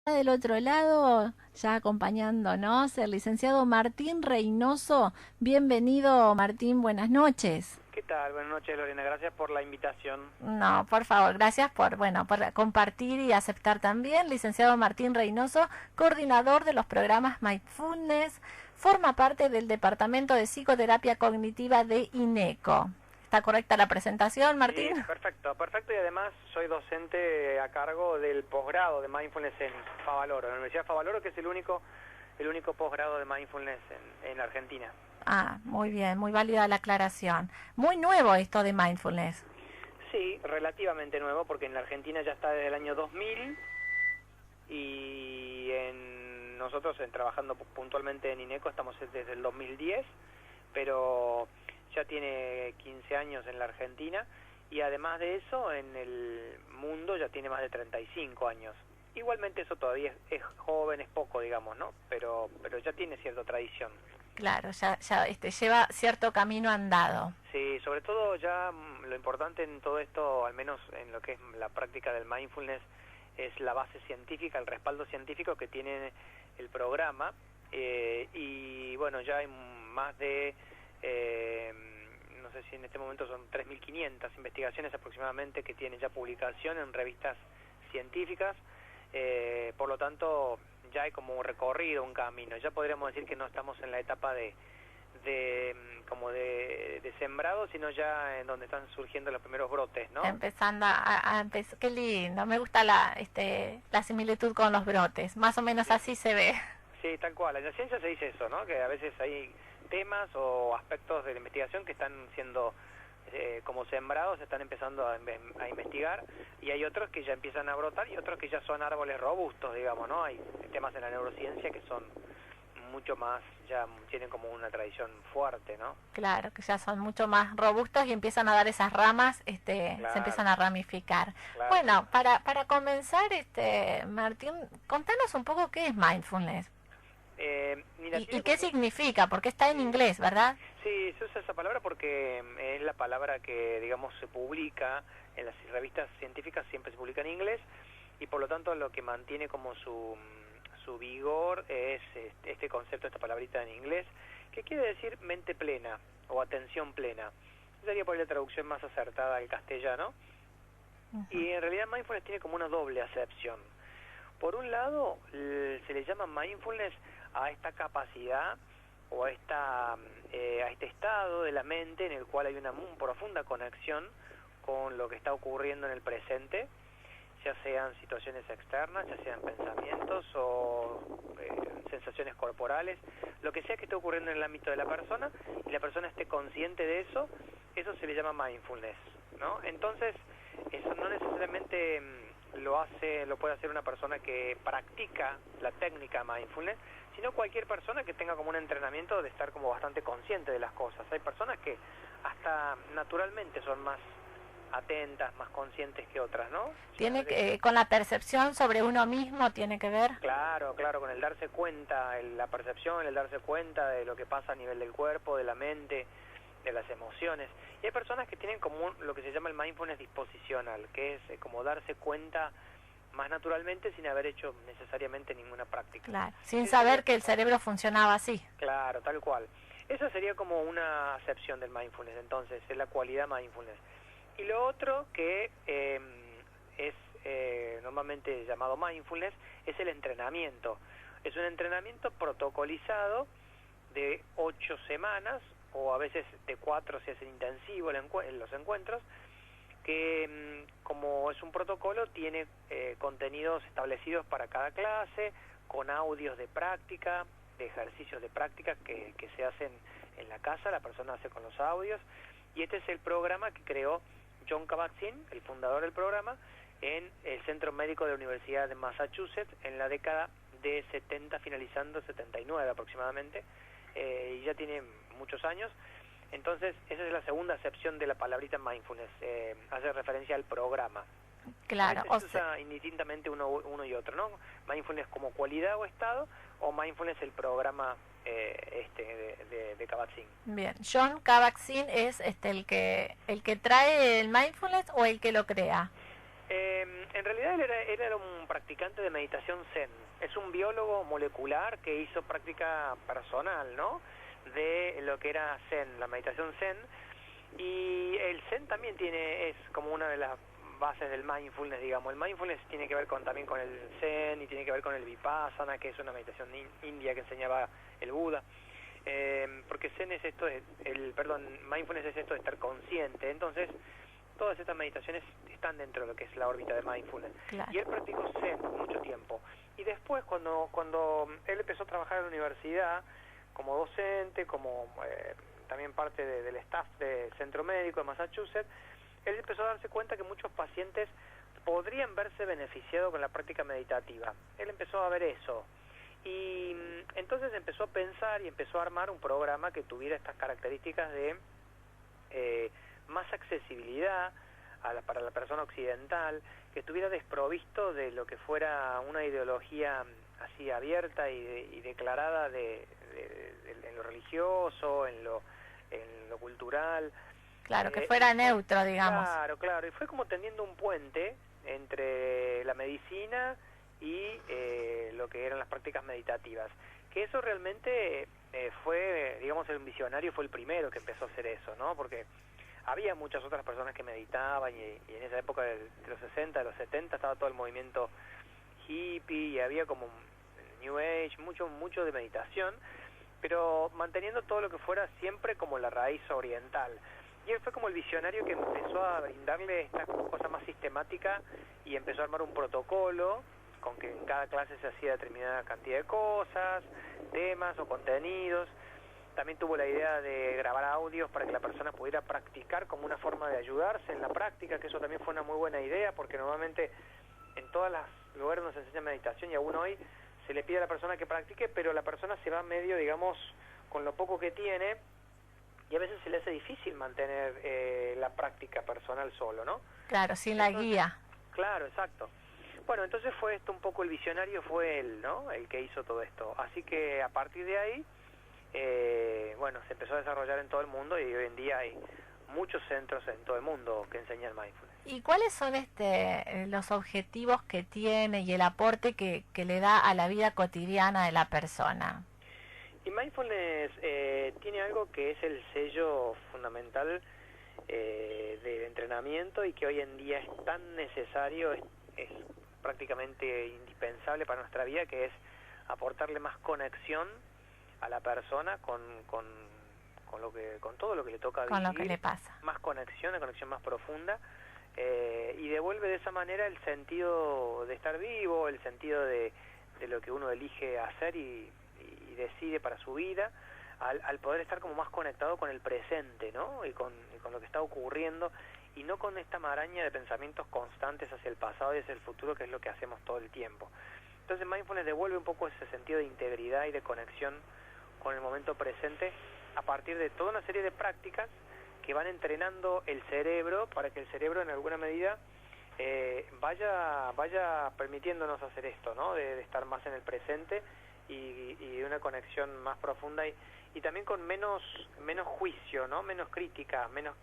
Del otro lado, ya acompañándonos, el licenciado Martín Reynoso. Bienvenido, Martín, buenas noches. ¿Qué tal? Buenas noches, Lorena. Gracias por la invitación. No, por favor, gracias por compartir y aceptar también. Licenciado Martín Reynoso, coordinador de los programas Mindfulness, forma parte del Departamento de Psicoterapia Cognitiva de INECO. ¿Está correcta la presentación, Sí, Martín? perfecto, perfecto. Y además soy docente a cargo del posgrado de Mindfulness en Favaloro, en la Universidad de Favaloro, que es el único posgrado de Mindfulness en Argentina. Ah, muy bien, muy válida la aclaración. Muy nuevo esto de mindfulness. Sí, relativamente nuevo, porque en la Argentina ya está desde el año 2000 y nosotros trabajando puntualmente en INECO estamos desde el 2010, pero ya tiene 15 años en la Argentina y además de eso en el mundo ya tiene más de 35 años. Igualmente eso todavía es joven, es poco, digamos, ¿no? Pero ya tiene cierta tradición. Claro, ya lleva cierto camino andado. Sí, sobre todo ya lo importante en todo esto, al menos en lo que es la práctica del mindfulness, es la base científica, el respaldo científico que tiene el programa. Y bueno, ya hay más de, no sé si en este momento son 3.500 investigaciones aproximadamente que tienen ya publicación en revistas científicas. Por lo tanto, ya hay como un recorrido, un camino. Ya podríamos decir que no estamos en la etapa de sembrado, sino ya en donde están surgiendo los primeros brotes, ¿no? Empezando qué lindo, me gusta la similitud con los brotes, más o menos Sí, así se ve. sí, tal cual. En la ciencia se dice eso, ¿no? Que a veces hay temas o aspectos de la investigación que están siendo como sembrados, se están empezando a investigar, y hay otros que ya empiezan a brotar y otros que ya son árboles robustos, digamos, ¿no? Hay temas en la neurociencia que son mucho más, ya tienen como una tradición fuerte, ¿no? Claro, que ya son mucho más robustos y empiezan a dar esas ramas, se Claro, empiezan a ramificar. claro. Bueno, para comenzar, Martín, contanos un poco qué es mindfulness Mira, y tiene qué como... significa, porque está en Sí, inglés, ¿verdad? sí, se usa esa palabra porque es la palabra que, digamos, se publica en las revistas científicas, siempre se publica en inglés, y por lo tanto lo que mantiene como su vigor es este concepto, esta palabrita en inglés, que quiere decir mente plena o atención plena. Esa sería por ahí la traducción más acertada al castellano. Ujú. Y en realidad mindfulness tiene como una doble acepción. Por un lado, se le llama mindfulness a esta capacidad o a este estado de la mente en el cual hay una muy profunda conexión con lo que está ocurriendo en el presente, ya sean situaciones externas, ya sean pensamientos o sensaciones corporales, lo que sea que esté ocurriendo en el ámbito de la persona y la persona esté consciente de eso, eso se le llama mindfulness, ¿no? Entonces, eso no necesariamente lo puede hacer una persona que practica la técnica mindfulness, sino cualquier persona que tenga como un entrenamiento de estar como bastante consciente de las cosas. Hay personas que hasta naturalmente son más atentas, más conscientes que otras, ¿no? Tiene que, con la percepción sobre uno mismo tiene que ver. Claro, claro, con el darse cuenta, la percepción, el darse cuenta de lo que pasa a nivel del cuerpo, de la mente, de las emociones. Y hay personas que tienen como lo que se llama el mindfulness disposicional, que es como darse cuenta más naturalmente sin haber hecho necesariamente ninguna práctica. Claro, sin Ese sería saber que el como, cerebro funcionaba así. claro, tal cual. Esa sería como una acepción del mindfulness, entonces, es la cualidad mindfulness. Y lo otro que es normalmente llamado mindfulness es el entrenamiento. Es un entrenamiento protocolizado de 8 semanas o a veces de 4 si es intensivo en los encuentros, que como es un protocolo tiene contenidos establecidos para cada clase, con audios de práctica, de ejercicios de práctica que se hacen en la casa, la persona hace con los audios, y este es el programa que creó John Kabat-Zinn, el fundador del programa, en el Centro Médico de la Universidad de Massachusetts en la década de 70, finalizando 79 aproximadamente, y ya tiene muchos años. Entonces, esa es la segunda acepción de la palabrita mindfulness, hace referencia al programa. A Claro, veces se usa indistintamente uno y otro, ¿no? Mindfulness como cualidad o estado, o mindfulness el programa de Kabat-Zinn. bien. John Kabat-Zinn es el que trae el mindfulness o el que lo crea. En realidad él era un practicante de meditación Zen. Es un biólogo molecular que hizo práctica personal, ¿no? De lo que era Zen, la meditación Zen. Y el Zen también es como una de las bases del mindfulness, digamos. El mindfulness tiene que ver también con el Zen y tiene que ver con el Vipassana, que es una meditación india que enseñaba el Buda. Porque Zen es esto, mindfulness es esto de estar consciente. Entonces, todas estas meditaciones están dentro de lo que es la órbita de mindfulness. Claro. Y él practicó Zen mucho tiempo. Y después, cuando él empezó a trabajar en la universidad, como docente, como también parte del staff del Centro Médico de Massachusetts, él empezó a darse cuenta que muchos pacientes podrían verse beneficiados con la práctica meditativa. Él empezó a ver eso. Y entonces empezó a pensar y empezó a armar un programa que tuviera estas características de más accesibilidad para la persona occidental, que estuviera desprovisto de lo que fuera una ideología así abierta y declarada en lo religioso, en lo cultural. Claro, que fuera neutro, digamos. Claro, y fue como tendiendo un puente entre la medicina y lo que eran las prácticas meditativas. Que eso realmente fue, digamos, el visionario fue el primero que empezó a hacer eso, ¿no? Porque había muchas otras personas que meditaban y en esa época de los 60, de los 70 estaba todo el movimiento hippie y había como New Age, mucho de meditación, pero manteniendo todo lo que fuera siempre como la raíz oriental. Y él fue como el visionario que empezó a brindarle esta cosa más sistemática y empezó a armar un protocolo con que en cada clase se hacía determinada cantidad de cosas, temas o contenidos. También tuvo la idea de grabar audios para que la persona pudiera practicar como una forma de ayudarse en la práctica, que eso también fue una muy buena idea, porque normalmente en todos los lugares donde se enseña meditación y aún hoy se le pide a la persona que practique, pero la persona se va medio, digamos, con lo poco que tiene, y a veces se le hace difícil mantener la práctica personal solo, ¿no? Claro, sin la guía. Claro, exacto. Bueno, entonces fue esto un poco el visionario, fue él, ¿no? El que hizo todo esto. Así que a partir de ahí, bueno, se empezó a desarrollar en todo el mundo y hoy en día hay muchos centros en todo el mundo que enseñan mindfulness. ¿Y cuáles son los objetivos que tiene y el aporte que le da a la vida cotidiana de la persona? Y mindfulness tiene algo que es el sello fundamental del entrenamiento y que hoy en día es tan necesario, es prácticamente indispensable para nuestra vida, que es aportarle más conexión a la persona con todo lo que le toca vivir, con lo que le pasa, más conexión, una conexión más profunda, y devuelve de esa manera el sentido de estar vivo, el sentido de lo que uno elige hacer y decide para su vida, al poder estar como más conectado con el presente, ¿no? Y con lo que está ocurriendo, y no con esta maraña de pensamientos constantes hacia el pasado y hacia el futuro, que es lo que hacemos todo el tiempo. Entonces mindfulness devuelve un poco ese sentido de integridad y de conexión con el momento presente a partir de toda una serie de prácticas que van entrenando el cerebro para que el cerebro en alguna medida vaya permitiéndonos hacer esto, ¿no? De estar más en el presente y de una conexión más profunda y también con menos juicio, ¿no? Menos crítica, menos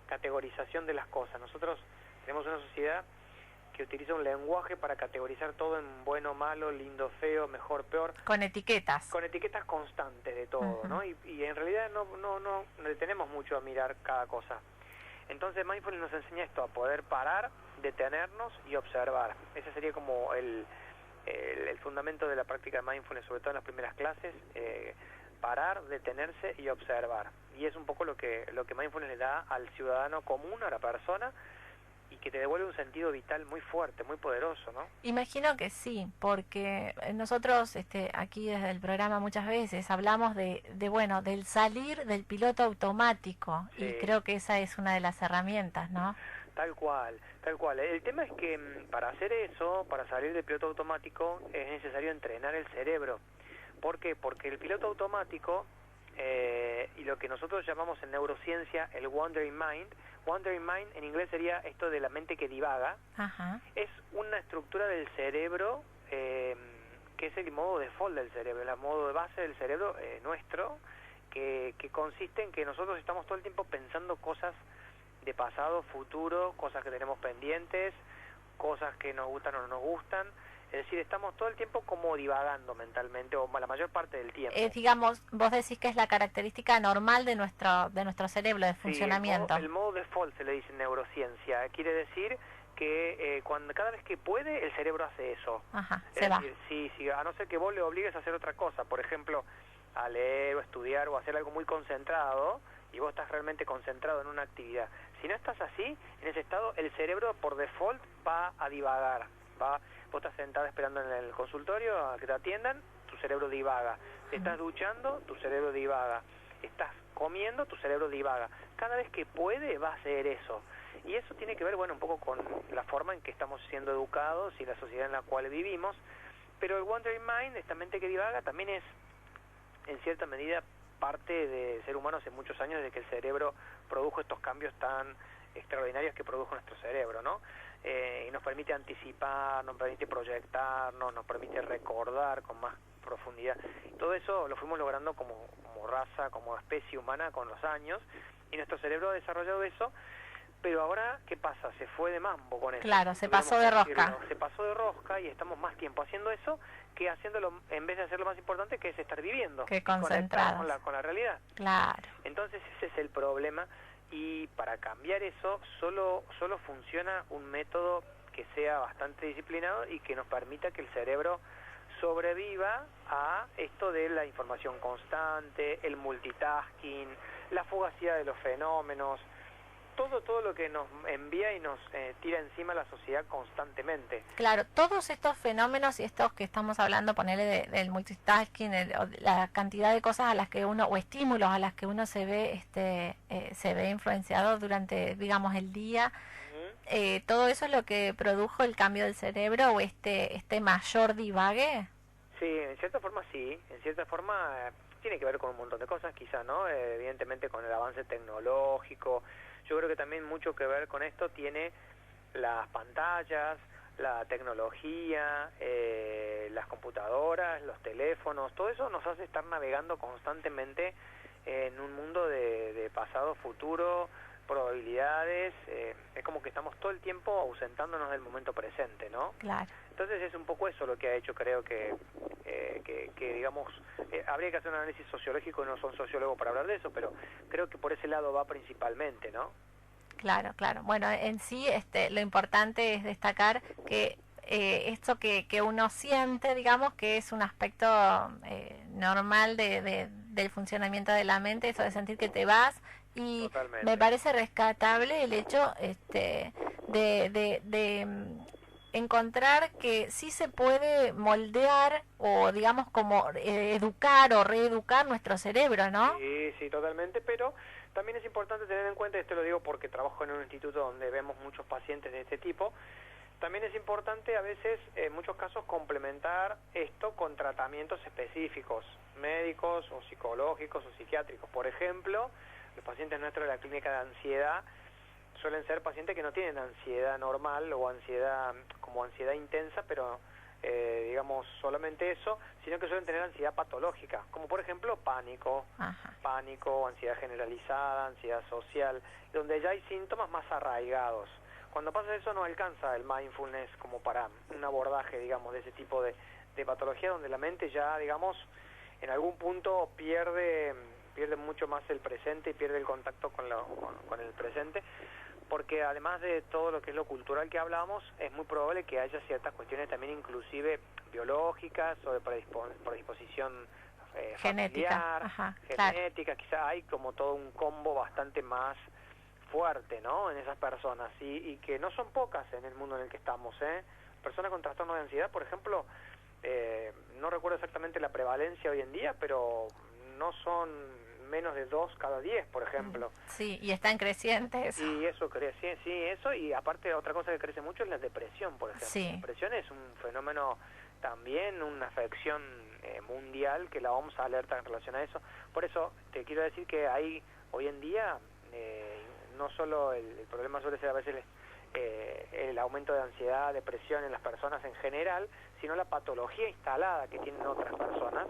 categorización de las cosas. Nosotros tenemos una sociedad que utiliza un lenguaje para categorizar todo en bueno, malo, lindo, feo, mejor, peor. Con etiquetas. Con etiquetas constantes de todo, ¿no? Y en realidad no le tenemos mucho a mirar cada cosa. Entonces mindfulness nos enseña esto, a poder parar, detenernos y observar. Ese sería como el fundamento de la práctica de mindfulness, sobre todo en las primeras clases, parar, detenerse y observar. Y es un poco lo que mindfulness le da al ciudadano común, a la persona, y que te devuelve un sentido vital muy fuerte, muy poderoso, ¿no? Imagino que sí, porque nosotros aquí desde el programa muchas veces hablamos del salir del piloto automático, sí. Y creo que esa es una de las herramientas, ¿no? Tal cual. El tema es que para hacer eso, para salir del piloto automático, es necesario entrenar el cerebro. ¿Por qué? Porque el piloto automático, y lo que nosotros llamamos en neurociencia el wandering mind en inglés sería esto de la mente que divaga. Ajá. Es una estructura del cerebro que es el modo default del cerebro, el modo de base del cerebro nuestro, que consiste en que nosotros estamos todo el tiempo pensando cosas de pasado, futuro, cosas que tenemos pendientes, cosas que nos gustan o no nos gustan. Es decir, estamos todo el tiempo como divagando mentalmente, o la mayor parte del tiempo. Digamos, vos decís que es la característica normal de nuestro cerebro, de funcionamiento. Sí, el modo default se le dice en neurociencia. Quiere decir que cada vez que puede, el cerebro hace eso. Ajá, es decir, sí, a no ser que vos le obligues a hacer otra cosa, por ejemplo, a leer o estudiar o hacer algo muy concentrado, y vos estás realmente concentrado en una actividad. Si no estás así, en ese estado, el cerebro por default va a divagar. Vos estás sentado esperando en el consultorio a que te atiendan, tu cerebro divaga. Te estás duchando, tu cerebro divaga. Estás comiendo, tu cerebro divaga. Cada vez que puede, va a hacer eso. Y eso tiene que ver, bueno, un poco con la forma en que estamos siendo educados y la sociedad en la cual vivimos. Pero el wandering mind, esta mente que divaga, también es, en cierta medida, parte del ser humano hace muchos años, desde que el cerebro produjo estos cambios tan extraordinarios que produjo nuestro cerebro, ¿no? Y nos permite anticipar, nos permite proyectarnos, nos permite recordar con más profundidad. Todo eso lo fuimos logrando como raza, como especie humana con los años, y nuestro cerebro ha desarrollado eso. Pero ahora, ¿qué pasa? Se fue de mambo con eso. Claro, se pasó de rosca. Se pasó de rosca y estamos más tiempo haciendo eso que haciéndolo, en vez de hacer lo más importante, que es estar viviendo. Que concentrados. Con la realidad. Claro. Entonces ese es el problema, y para cambiar eso solo funciona un método que sea bastante disciplinado y que nos permita que el cerebro sobreviva a esto de la información constante, el multitasking, la fugacidad de los fenómenos, todo lo que nos envía y nos tira encima la sociedad constantemente. Claro, todos estos fenómenos y estos que estamos hablando, ponerle del multitasking, la cantidad de cosas a las que uno, o estímulos a las que uno se ve influenciado durante, digamos, el día, todo eso es lo que produjo el cambio del cerebro o este mayor divague. Sí, en cierta forma sí, en cierta forma tiene que ver con un montón de cosas, quizá, ¿no? Evidentemente con el avance tecnológico. Yo creo que también mucho que ver con esto tiene las pantallas, la tecnología, las computadoras, los teléfonos, todo eso nos hace estar navegando constantemente en un mundo de pasado, futuro, probabilidades. Es como que estamos todo el tiempo ausentándonos del momento presente, ¿no? Claro. Entonces es un poco eso lo que ha hecho, creo que digamos, habría que hacer un análisis sociológico, no son sociólogos para hablar de eso, pero creo que por ese lado va principalmente, ¿no? Claro. Bueno, en sí lo importante es destacar que esto que uno siente, digamos, que es un aspecto normal del funcionamiento de la mente, eso de sentir que te vas, y Totalmente. Me parece rescatable el hecho de encontrar que sí se puede moldear o, digamos, como educar o reeducar nuestro cerebro, ¿no? Sí, totalmente, pero también es importante tener en cuenta, esto lo digo porque trabajo en un instituto donde vemos muchos pacientes de este tipo, también es importante a veces, en muchos casos, complementar esto con tratamientos específicos, médicos o psicológicos o psiquiátricos. Por ejemplo, los pacientes nuestros de la clínica de ansiedad suelen ser pacientes que no tienen ansiedad normal o ansiedad intensa, pero digamos solamente eso, sino que suelen tener ansiedad patológica, como por ejemplo pánico, ansiedad generalizada, ansiedad social, donde ya hay síntomas más arraigados. Cuando pasa eso no alcanza el mindfulness como para un abordaje, digamos, de ese tipo de patología, donde la mente ya, digamos, en algún punto pierde mucho más el presente y pierde el contacto con el presente, porque además de todo lo que es lo cultural que hablábamos, es muy probable que haya ciertas cuestiones también inclusive biológicas o de predisposición genética, genética, quizá hay como todo un combo bastante más fuerte, ¿no?, en esas personas, y que no son pocas en el mundo en el que estamos, personas con trastorno de ansiedad, por ejemplo, no recuerdo exactamente la prevalencia hoy en día, pero no son menos de 2 cada 10, por ejemplo. Sí, y están crecientes. Y eso crece, sí, eso, y aparte otra cosa que crece mucho es la depresión, por ejemplo. Sí. La depresión es un fenómeno también, una afección mundial, que la OMS alerta en relación a eso. Por eso te quiero decir que hay hoy en día, no solo el problema suele ser a veces el aumento de ansiedad, depresión en las personas en general, sino la patología instalada que tienen otras personas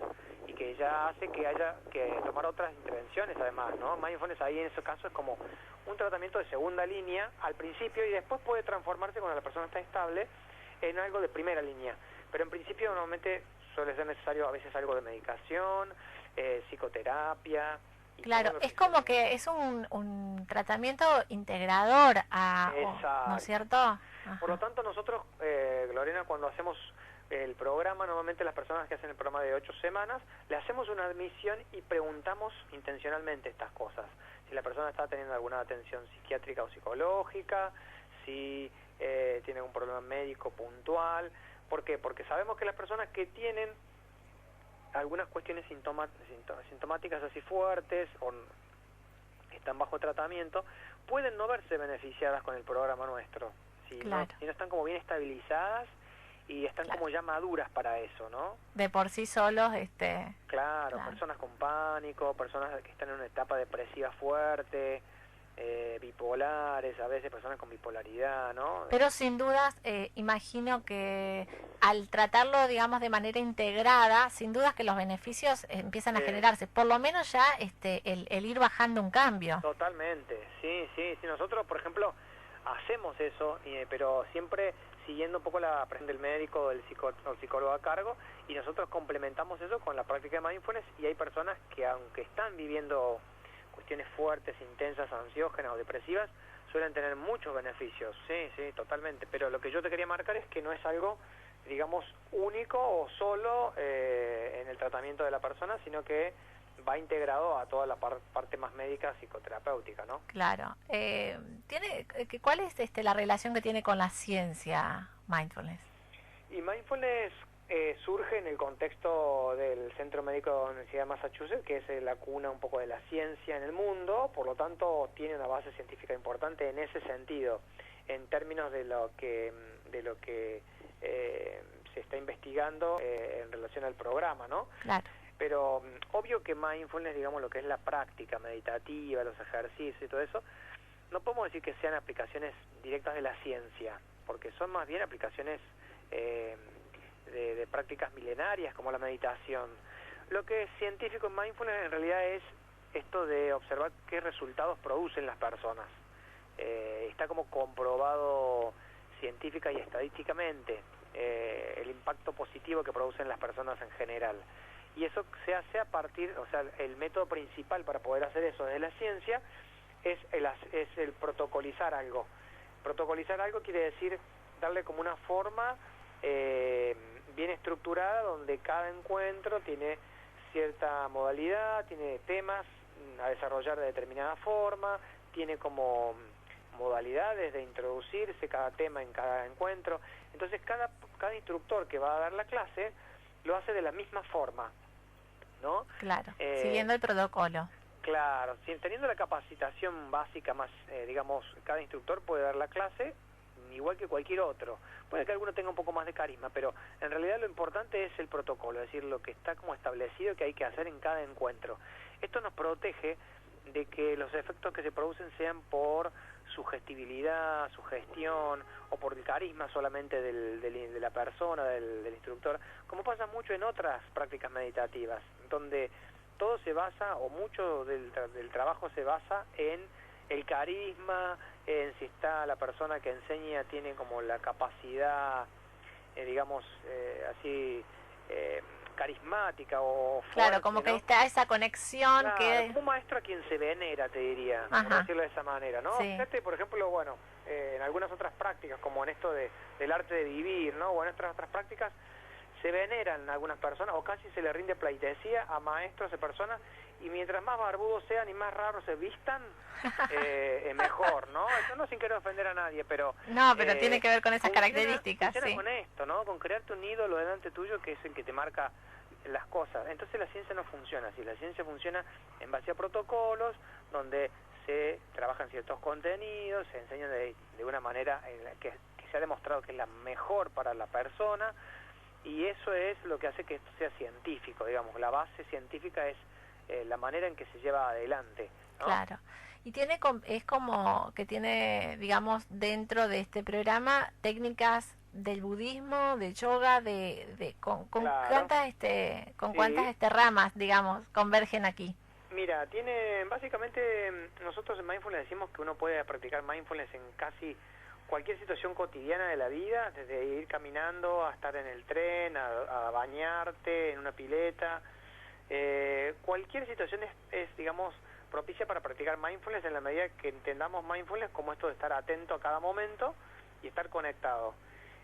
y que ya hace que haya que tomar otras intervenciones además, ¿no? Mindfulness ahí en ese caso es como un tratamiento de segunda línea al principio y después puede transformarse cuando la persona está estable en algo de primera línea, pero en principio normalmente suele ser necesario a veces algo de medicación, psicoterapia. Claro, es como que es un tratamiento integrador, ¿no es cierto? Ajá. Por lo tanto, nosotros, Lorena, cuando hacemos el programa, normalmente las personas que hacen el programa de 8 semanas, le hacemos una admisión y preguntamos intencionalmente estas cosas. Si la persona está teniendo alguna atención psiquiátrica o psicológica, si tiene algún problema médico puntual. ¿Por qué? Porque sabemos que las personas que tienen algunas cuestiones sintomáticas así fuertes o que están bajo tratamiento, pueden no verse beneficiadas con el programa nuestro. Si, claro. no están como bien estabilizadas y están como ya maduras para eso, ¿no? De por sí solos, Claro, personas con pánico, personas que están en una etapa depresiva fuerte, bipolares, a veces personas con bipolaridad, ¿no? Pero sin dudas, imagino que al tratarlo, digamos, de manera integrada, sin dudas que los beneficios empiezan a generarse, por lo menos ya el ir bajando un cambio. Totalmente, sí, nosotros, por ejemplo, hacemos eso, pero siempre siguiendo un poco la presión del médico o el psicólogo a cargo, y nosotros complementamos eso con la práctica de mindfulness, y hay personas que aunque están viviendo cuestiones fuertes, intensas, ansiógenas o depresivas, suelen tener muchos beneficios, sí, totalmente, pero lo que yo te quería marcar es que no es algo, digamos, único o solo en el tratamiento de la persona, sino que va integrado a toda la parte más médica, psicoterapéutica, ¿no? Claro. ¿Cuál es la relación que tiene con la ciencia mindfulness? Y mindfulness surge en el contexto del Centro Médico de la Universidad de Massachusetts, que es la cuna un poco de la ciencia en el mundo, por lo tanto tiene una base científica importante en ese sentido, en términos de lo que se está investigando en relación al programa, ¿no? Claro. Pero obvio que mindfulness, digamos, lo que es la práctica meditativa, los ejercicios y todo eso, no podemos decir que sean aplicaciones directas de la ciencia, porque son más bien aplicaciones de prácticas milenarias como la meditación. Lo que es científico en mindfulness en realidad es esto de observar qué resultados producen las personas. Está como comprobado científica y estadísticamente el impacto positivo que producen las personas en general. Y eso se hace a partir, o sea, el método principal para poder hacer eso desde la ciencia es el protocolizar algo. Protocolizar algo quiere decir darle como una forma bien estructurada, donde cada encuentro tiene cierta modalidad, tiene temas a desarrollar de determinada forma, tiene como modalidades de introducirse cada tema en cada encuentro. Entonces cada instructor que va a dar la clase lo hace de la misma forma, ¿no? Claro, siguiendo el protocolo. Claro, teniendo la capacitación básica más, digamos, cada instructor puede dar la clase igual que cualquier otro. Puede que alguno tenga un poco más de carisma, pero en realidad lo importante es el protocolo, es decir, lo que está como establecido que hay que hacer en cada encuentro. Esto nos protege de que los efectos que se producen sean por sugestibilidad, sugestión o por el carisma solamente de la persona, del instructor, como pasa mucho en otras prácticas meditativas, donde todo se basa, o mucho del trabajo se basa en el carisma, en si está la persona que enseña tiene como la capacidad, digamos, carismática o fuerte, claro, como ¿no? que está esa conexión, claro, que como un maestro a quien se venera, te diría, ajá, por decirlo de esa manera, ¿no? Sí. Fíjate, por ejemplo, bueno, en algunas otras prácticas, como en esto del arte de vivir, ¿no? O en otras prácticas, se veneran algunas personas, o casi se le rinde pleitesía a maestros de personas, y mientras más barbudos sean y más raros se vistan, mejor, ¿no? Eso no sin querer ofender a nadie, pero... No, pero tiene que ver con esas características, funciona sí. con esto, ¿no? Con crearte un ídolo delante tuyo que es el que te marca las cosas. Entonces la ciencia no funciona así, la ciencia funciona en base a protocolos, donde se trabajan ciertos contenidos, se enseñan de una manera en la que se ha demostrado que es la mejor para la persona, y eso es lo que hace que esto sea científico, digamos. La base científica es la manera en que se lleva adelante, ¿no? Claro. Y es como que tiene, digamos, dentro de este programa técnicas del budismo, del yoga, con Claro. cuántas ramas, digamos, convergen aquí. Mira, básicamente nosotros en Mindfulness decimos que uno puede practicar Mindfulness en casi cualquier situación cotidiana de la vida, desde ir caminando a estar en el tren, a bañarte en una pileta. Cualquier situación es, digamos, propicia para practicar Mindfulness en la medida que entendamos Mindfulness como esto de estar atento a cada momento y estar conectado.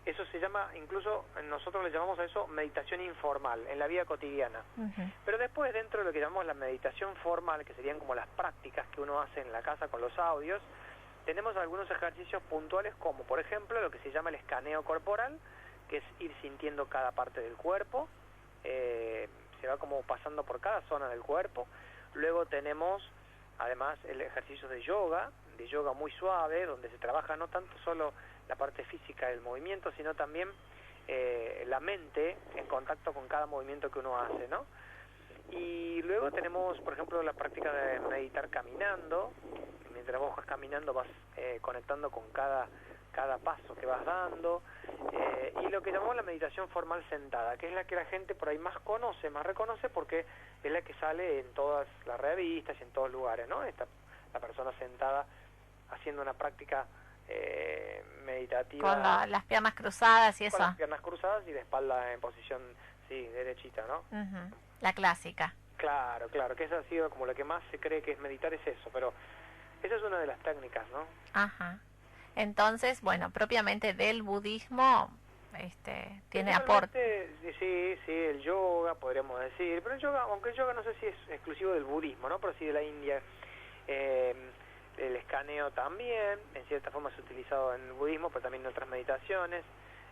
Eso se llama, incluso nosotros le llamamos a eso meditación informal, en la vida cotidiana. Pero después, dentro de lo que llamamos la meditación formal, que serían como las prácticas que uno hace en la casa con los audios, tenemos algunos ejercicios puntuales como, por ejemplo, lo que se llama el escaneo corporal, que es ir sintiendo cada parte del cuerpo, se va como pasando por cada zona del cuerpo. Luego tenemos, además, el ejercicio de yoga muy suave, donde se trabaja no tanto solo la parte física del movimiento, sino también la mente en contacto con cada movimiento que uno hace, ¿no? Y luego tenemos, por ejemplo, la práctica de meditar caminando. Mientras vos vas caminando vas conectando con cada paso que vas dando. Y lo que llamamos la meditación formal sentada, que es la que la gente por ahí más reconoce, porque es la que sale en todas las revistas y en todos lugares, ¿no? La persona sentada haciendo una práctica meditativa. Con las piernas cruzadas y eso. Con las piernas cruzadas y de espalda en posición, sí, derechita, ¿no? La clásica. Claro, que esa ha sido como lo que más se cree que es meditar, es eso, pero esa es una de las técnicas, ¿no? Ajá. Entonces, bueno, propiamente del budismo, tiene aporte. Sí, el yoga, podríamos decir, pero el yoga, aunque el yoga no sé si es exclusivo del budismo, ¿no? Pero sí de la India. El escaneo también, en cierta forma es utilizado en el budismo, pero también en otras meditaciones.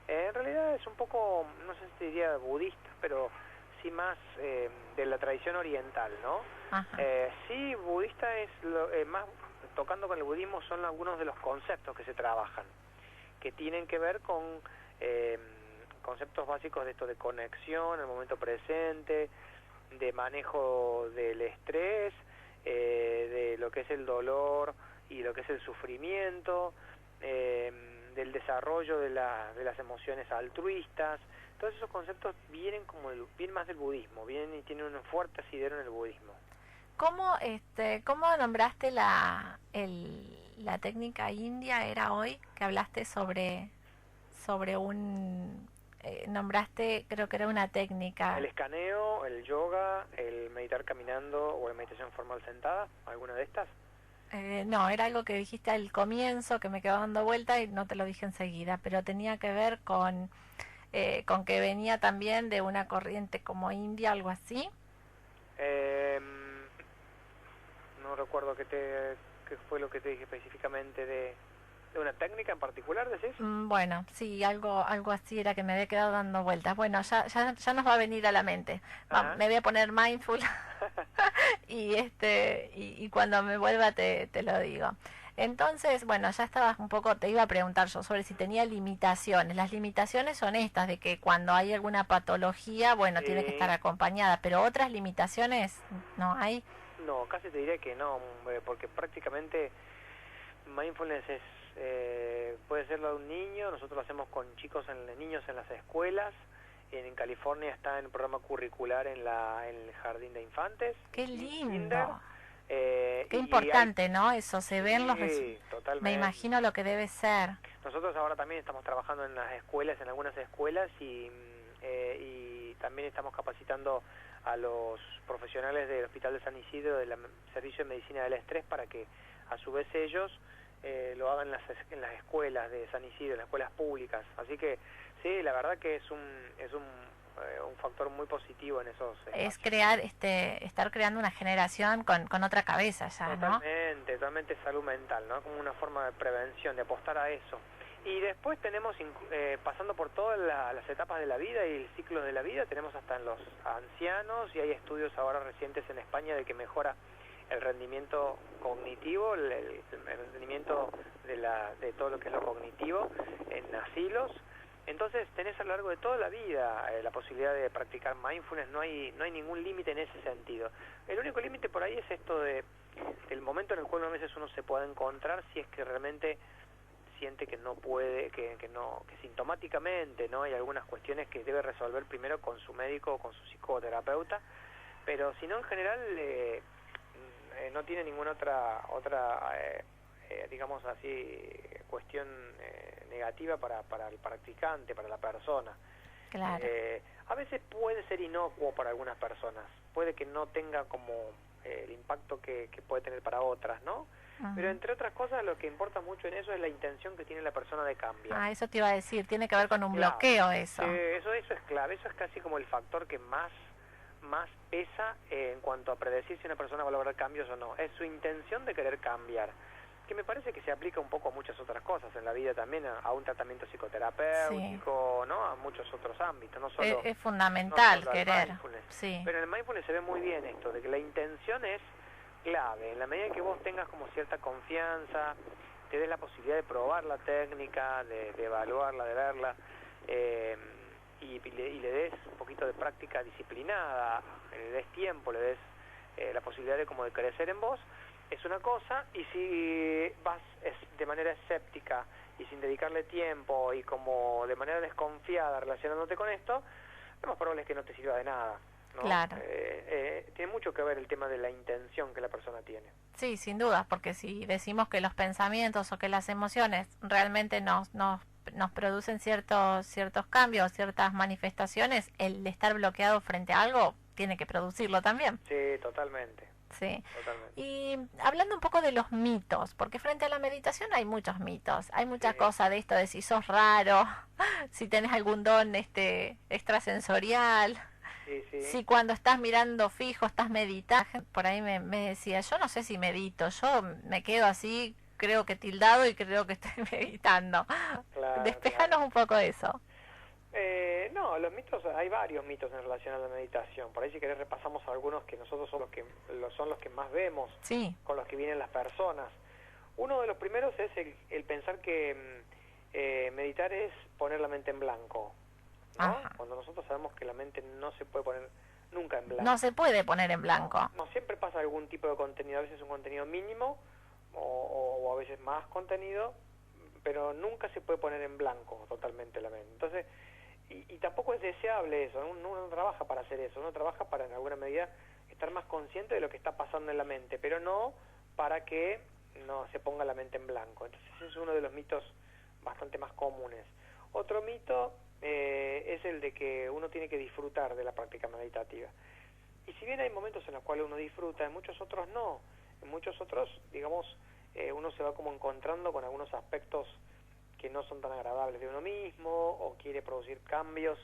En realidad es un poco, no sé si diría budista, pero sí más de la tradición oriental, ¿no? Sí, budista es más, tocando con el budismo, son algunos de los conceptos que se trabajan, que tienen que ver con conceptos básicos de esto de conexión, el momento presente, de manejo del estrés, de lo que es el dolor y lo que es el sufrimiento, del desarrollo de las emociones altruistas. Todos esos conceptos vienen más del budismo, vienen y tienen un fuerte asidero en el budismo. ¿Cómo nombraste la técnica india? Era hoy que hablaste sobre nombraste, creo que era una técnica. El escaneo, el yoga, el meditar caminando o la meditación formal sentada, ¿alguna de estas? No, era algo que dijiste al comienzo, que me quedó dando vuelta y no te lo dije enseguida, pero tenía que ver con que venía también de una corriente como India, algo así. No recuerdo qué fue lo que te dije específicamente de una técnica en particular, ¿decís? Bueno, sí, algo así era que me había quedado dando vueltas. Bueno, ya nos va a venir a la mente. Me voy a poner mindful y cuando me vuelva te lo digo. Entonces, bueno, ya estabas un poco, te iba a preguntar yo sobre si tenía limitaciones. Las limitaciones son estas, de que cuando hay alguna patología, bueno, tiene que estar acompañada, pero otras limitaciones no hay. No, casi te diría que no, porque prácticamente mindfulness puede serlo de un niño. Nosotros lo hacemos con niños en las escuelas. En California está en el programa curricular en el jardín de infantes. ¡Qué lindo! Kinder. Qué importante, ¿no? Eso, se ven los resultados. Totalmente. Me imagino lo que debe ser. Nosotros ahora también estamos trabajando en las escuelas, en algunas escuelas, y también estamos capacitando a los profesionales del Hospital de San Isidro, del Servicio de Medicina del Estrés, para que a su vez ellos lo hagan en las escuelas de San Isidro, en las escuelas públicas. Así que sí, la verdad que es un factor muy positivo en esos espacios. Es estar creando una generación con otra cabeza ya, ¿no? Totalmente salud mental, ¿no? Como una forma de prevención, de apostar a eso. Y después tenemos, pasando por todas las etapas de la vida y el ciclo de la vida, tenemos hasta en los ancianos, y hay estudios ahora recientes en España de que mejora el rendimiento cognitivo, el rendimiento de todo lo que es lo cognitivo en asilos. Entonces tenés a lo largo de toda la vida la posibilidad de practicar mindfulness, no hay ningún límite en ese sentido. El único límite por ahí es esto del momento en el cual a veces uno se puede encontrar, si es que realmente siente que no puede, que sintomáticamente, ¿no? Hay algunas cuestiones que debe resolver primero con su médico o con su psicoterapeuta, pero si no, en general no tiene ninguna otra digamos así, cuestión negativa para el practicante, para la persona. Claro. A veces puede ser inocuo para algunas personas, puede que no tenga como el impacto que puede tener para otras, ¿no? Pero entre otras cosas, lo que importa mucho en eso es la intención que tiene la persona de cambiar. Eso te iba a decir, tiene que ver con un bloqueo eso. Eso es clave, eso es casi como el factor que más pesa en cuanto a predecir si una persona va a lograr cambios o no. Es su intención de querer cambiar, que me parece que se aplica un poco a muchas otras cosas en la vida también, a un tratamiento psicoterapéutico, ¿no? A muchos otros ámbitos, no solo es fundamental no solo querer. Sí. Pero en el mindfulness se ve muy bien esto, de que la intención es clave. En la medida que vos tengas como cierta confianza, te des la posibilidad de probar la técnica, de evaluarla, de verla, y le des un poquito de práctica disciplinada, le des tiempo, le des la posibilidad de como de crecer en vos, es una cosa, y si vas de manera escéptica y sin dedicarle tiempo y como de manera desconfiada relacionándote con esto, lo más probable es que no te sirva de nada, ¿no? Claro. Tiene mucho que ver el tema de la intención que la persona tiene. Sí, sin duda, porque si decimos que los pensamientos o que las emociones realmente nos producen ciertos cambios, ciertas manifestaciones, el estar bloqueado frente a algo tiene que producirlo también. Sí, totalmente. Sí. Totalmente. Y hablando un poco de los mitos, porque frente a la meditación hay muchos mitos, hay mucha cosa de esto de si sos raro, si tenés algún don extrasensorial, si cuando estás mirando fijo estás meditando. Por ahí me decía, yo no sé si medito, yo me quedo así, creo que tildado y creo que estoy meditando. Claro, Despejanos un poco eso. No, los mitos, hay varios mitos en relación a la meditación. Por ahí si querés repasamos algunos que nosotros son los que más vemos, sí, con los que vienen las personas. Uno de los primeros es el pensar que meditar es poner la mente en blanco, ¿no? Ajá. Cuando nosotros sabemos que la mente no se puede poner nunca en blanco. No se puede poner en blanco. No, siempre pasa algún tipo de contenido, a veces un contenido mínimo o a veces más contenido, pero nunca se puede poner en blanco totalmente la mente. Entonces, y tampoco es deseable eso, uno no trabaja para hacer eso, uno trabaja para en alguna medida estar más consciente de lo que está pasando en la mente, pero no para que no se ponga la mente en blanco. Entonces ese es uno de los mitos bastante más comunes. Otro mito es el de que uno tiene que disfrutar de la práctica meditativa. Y si bien hay momentos en los cuales uno disfruta, en muchos otros no. En muchos otros, digamos, uno se va como encontrando con algunos aspectos que no son tan agradables de uno mismo, o quiere producir cambios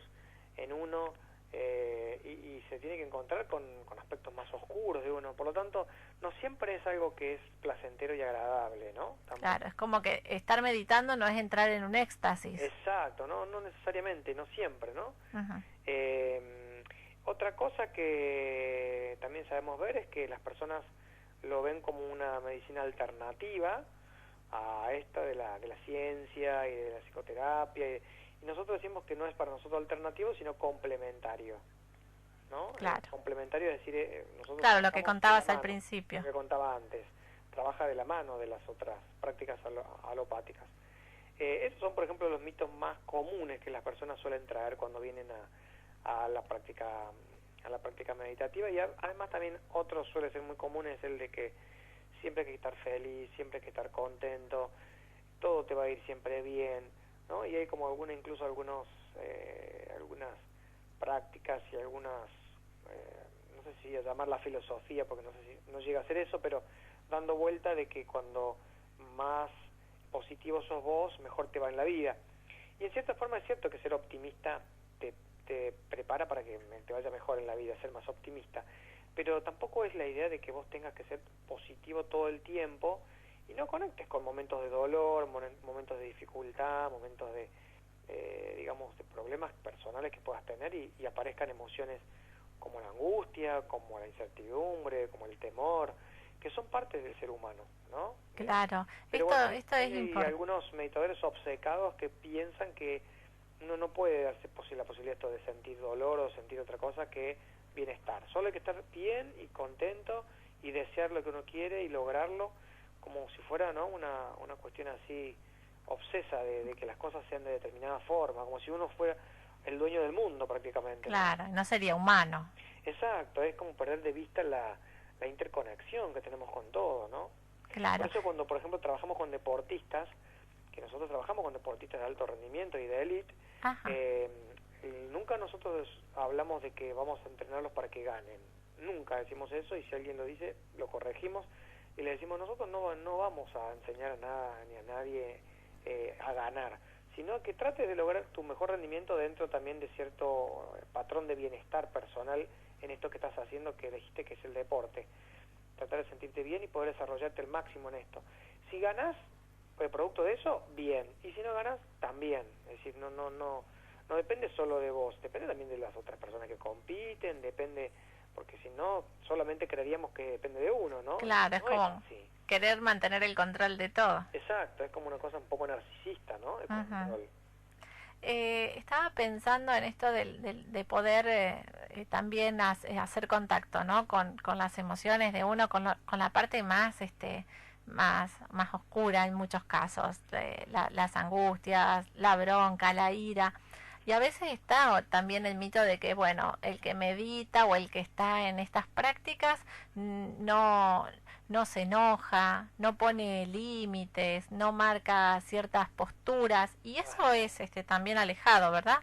en uno, y se tiene que encontrar con aspectos más oscuros de uno. Por lo tanto, no siempre es algo que es placentero y agradable, ¿no? Tampoco. Claro, es como que estar meditando no es entrar en un éxtasis. Exacto, no necesariamente, no siempre, ¿no? Uh-huh. Otra cosa que también sabemos ver es que las personas lo ven como una medicina alternativa a esta de la ciencia y de la psicoterapia, y nosotros decimos que no es para nosotros alternativo, sino complementario, ¿no? Claro. Complementario es decir, nosotros... Claro, lo que contabas al principio. Lo que contaba antes, trabaja de la mano de las otras prácticas alopáticas. Esos son, por ejemplo, los mitos más comunes que las personas suelen traer cuando vienen a la práctica meditativa, y además también otro suele ser muy común, es el de que siempre hay que estar feliz, siempre hay que estar contento, todo te va a ir siempre bien, ¿no? Y hay como incluso algunas prácticas y algunas, no sé si a llamarla filosofía, porque no sé si no llega a ser eso, pero dando vuelta de que cuando más positivo sos vos, mejor te va en la vida. Y en cierta forma es cierto que ser optimista te prepara para que te vaya mejor en la vida, ser más optimista. Pero tampoco es la idea de que vos tengas que ser positivo todo el tiempo y no conectes con momentos de dolor, momentos de dificultad, momentos de, digamos, de problemas personales que puedas tener, y aparezcan emociones como la angustia, como la incertidumbre, como el temor, que son parte del ser humano, ¿no? Claro, pero esto bueno, es hay importante. algunos meditadores obcecados que piensan que uno no puede darse la posibilidad esto de sentir dolor o sentir otra cosa que bienestar. Solo hay que estar bien y contento y desear lo que uno quiere y lograrlo como si fuera, ¿no?, una cuestión así obsesa de que las cosas sean de determinada forma, como si uno fuera el dueño del mundo prácticamente. Claro, no sería humano. Exacto, es como perder de vista la interconexión que tenemos con todo, ¿no? Claro. Por eso cuando, por ejemplo, trabajamos con deportistas, que nosotros trabajamos con deportistas de alto rendimiento y de élite, nunca nosotros hablamos de que vamos a entrenarlos para que ganen. Nunca decimos eso, y si alguien lo dice, lo corregimos y le decimos, nosotros no vamos a enseñar a nada ni a nadie a ganar, sino que trates de lograr tu mejor rendimiento dentro también de cierto patrón de bienestar personal en esto que estás haciendo, que elegiste, que es el deporte. Tratar de sentirte bien y poder desarrollarte al máximo en esto. Si ganás, pues producto de eso, bien. Y si no ganás, también. Es decir, no depende solo de vos, depende también de las otras personas que compiten, depende, porque si no, solamente creeríamos que depende de uno, ¿no? Claro, no es como querer mantener el control de todo. Exacto, es como una cosa un poco narcisista, ¿no? El control. Estaba pensando en esto de poder también hacer contacto, ¿no? Con las emociones de uno, con la parte más más oscura en muchos casos, las angustias, la bronca, la ira. Y a veces está también el mito de que, bueno, el que medita o el que está en estas prácticas no se enoja, no pone límites, no marca ciertas posturas, y eso es también alejado, ¿verdad?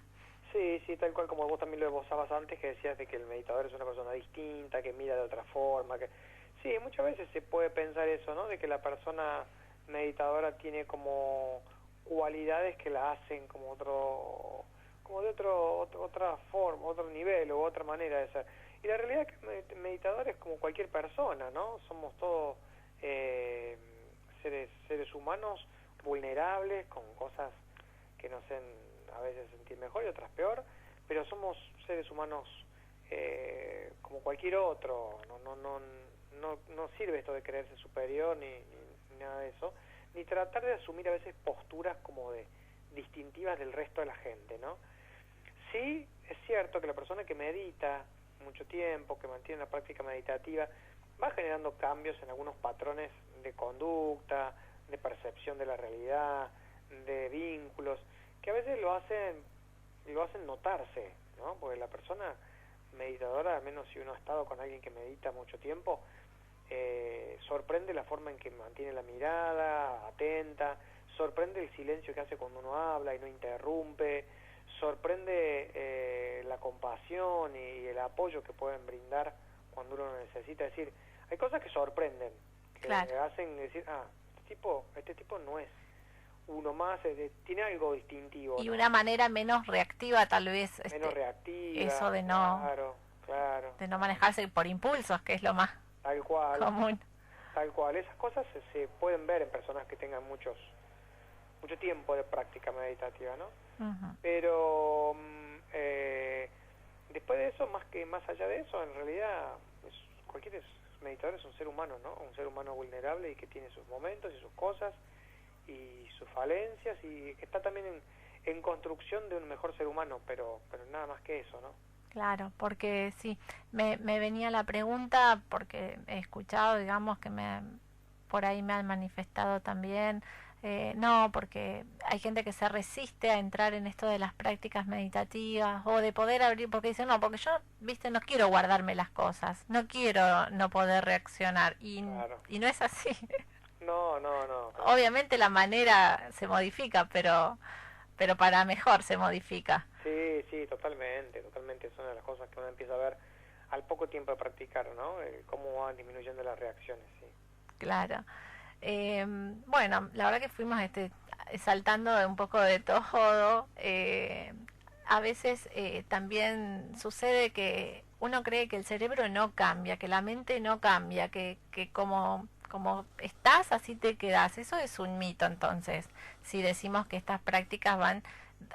Sí, tal cual como vos también lo esbozabas antes, que decías de que el meditador es una persona distinta, que mira de otra forma, que sí, muchas veces se puede pensar eso, ¿no? De que la persona meditadora tiene como cualidades que la hacen como de otra forma, otro nivel o otra manera de ser. Y la realidad es que el meditador es como cualquier persona, ¿no? Somos todos seres humanos vulnerables, con cosas que nos hacen a veces sentir mejor y otras peor, pero somos seres humanos como cualquier otro. No sirve esto de creerse superior ni nada de eso, ni tratar de asumir a veces posturas como de distintivas del resto de la gente, ¿no? Sí, es cierto que la persona que medita mucho tiempo, que mantiene una práctica meditativa, va generando cambios en algunos patrones de conducta, de percepción de la realidad, de vínculos, que a veces lo hacen notarse, ¿no? Porque la persona meditadora, al menos si uno ha estado con alguien que medita mucho tiempo, sorprende la forma en que mantiene la mirada atenta, sorprende el silencio que hace cuando uno habla y no interrumpe, sorprende la compasión y el apoyo que pueden brindar cuando uno lo necesita. Es decir, hay cosas que sorprenden, que hacen decir, este tipo no es uno más, tiene algo distintivo. Y una manera menos reactiva, tal vez. Menos reactiva. Eso de Claro. De no manejarse por impulsos, que es lo más tal cual, común. Tal cual. Esas cosas se pueden ver en personas que tengan mucho tiempo de práctica meditativa, ¿no? Pero después de eso, más allá de eso, en realidad cualquier meditador es un ser humano, ¿no? Un ser humano vulnerable y que tiene sus momentos y sus cosas y sus falencias, y que está también en construcción de un mejor ser humano, pero nada más que eso, ¿no? Claro, porque sí, me venía la pregunta, porque he escuchado, digamos, que por ahí me han manifestado también, no, porque hay gente que se resiste a entrar en esto de las prácticas meditativas o de poder abrir, porque dicen, no, porque yo, no quiero guardarme las cosas, no quiero no poder reaccionar, y no es así. No. Obviamente la manera se modifica, pero para mejor se modifica. Sí, totalmente. Es una de las cosas que uno empieza a ver al poco tiempo de practicar, ¿no? Cómo van disminuyendo las reacciones, sí. Claro. Bueno, la verdad que fuimos saltando un poco de todo. A veces también sucede que uno cree que el cerebro no cambia, que la mente no cambia, que como estás, así te quedas. Eso es un mito, entonces, si decimos que estas prácticas van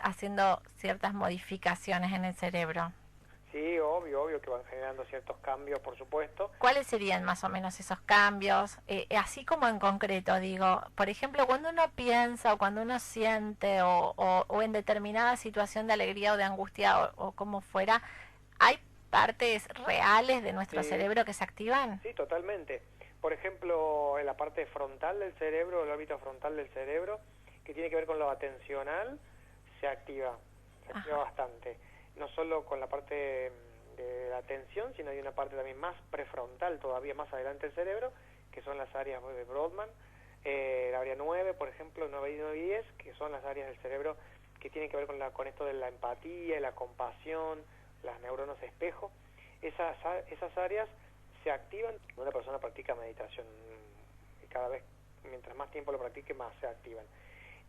haciendo ciertas modificaciones en el cerebro. Sí, obvio que van generando ciertos cambios, por supuesto. ¿Cuáles serían más o menos esos cambios? Así como en concreto, digo, por ejemplo, cuando uno piensa o cuando uno siente o en determinada situación de alegría o de angustia o como fuera, ¿hay partes reales de nuestro cerebro que se activan? Sí, totalmente. Por ejemplo, en la parte frontal del cerebro, el órbito frontal del cerebro, que tiene que ver con lo atencional, se activa bastante. No solo con la parte de la atención, sino hay una parte también más prefrontal, todavía más adelante del cerebro, que son las áreas de Brodmann, el área 9, por ejemplo, 9 y 9 y 10, que son las áreas del cerebro que tienen que ver con esto de la empatía, la compasión, las neuronas espejo. Esas áreas se activan cuando una persona practica meditación, y cada vez, mientras más tiempo lo practique, más se activan.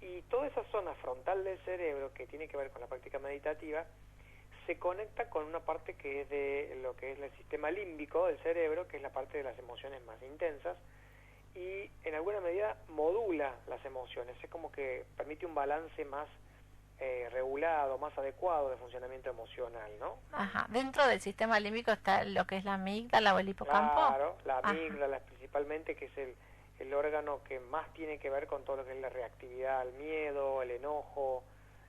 Y toda esa zona frontal del cerebro que tiene que ver con la práctica meditativa se conecta con una parte que es de lo que es el sistema límbico del cerebro, que es la parte de las emociones más intensas, y en alguna medida modula las emociones. Es como que permite un balance más regulado, más adecuado de funcionamiento emocional, ¿no? Ajá. Dentro del sistema límbico está lo que es la amígdala o el hipocampo. Claro, la amígdala principalmente, que es el órgano que más tiene que ver con todo lo que es la reactividad al miedo, el enojo,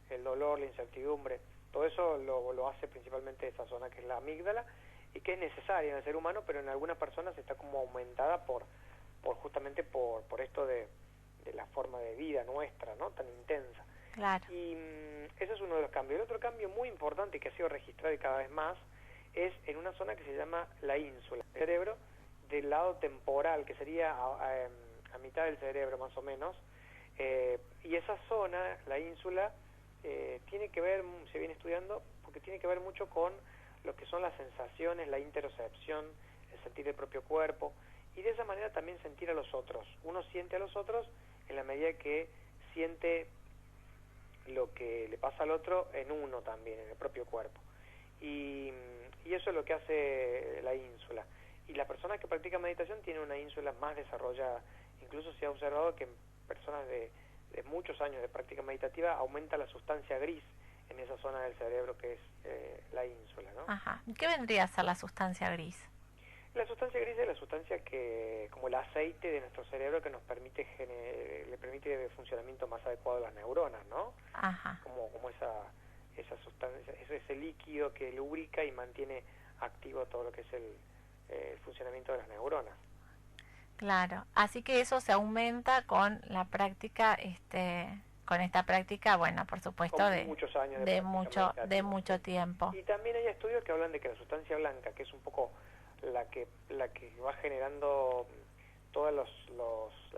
el dolor, la incertidumbre. Todo eso lo hace principalmente esa zona que es la amígdala, y que es necesaria en el ser humano, pero en algunas personas está como aumentada justamente por esto de la forma de vida nuestra, ¿no? Tan intensa. Claro. Y ese es uno de los cambios. El otro cambio muy importante que ha sido registrado y cada vez más es en una zona que se llama la ínsula del cerebro, del lado temporal, que sería a mitad del cerebro más o menos, y esa zona, la ínsula, tiene que ver, se viene estudiando, porque tiene que ver mucho con lo que son las sensaciones, la interocepción, el sentir el propio cuerpo, y de esa manera también sentir a los otros. Uno siente a los otros en la medida que siente lo que le pasa al otro en uno también, en el propio cuerpo. Y eso es lo que hace la ínsula. Y la persona que practica meditación tiene una ínsula más desarrollada. Incluso se ha observado que en personas de muchos años de práctica meditativa aumenta la sustancia gris en esa zona del cerebro que es la ínsula, ¿no? Ajá. ¿Qué vendría a ser la sustancia gris? La sustancia gris es la sustancia que, como el aceite de nuestro cerebro, que nos permite le permite el funcionamiento más adecuado de las neuronas, ¿no? Ajá. Como esa sustancia, ese líquido que lubrica y mantiene activo todo lo que es el funcionamiento de las neuronas. Claro, así que eso se aumenta con la práctica, con esta práctica, bueno, por supuesto, con muchos años de mucho tiempo. Y también hay estudios que hablan de que la sustancia blanca, que es un poco la que va generando todas las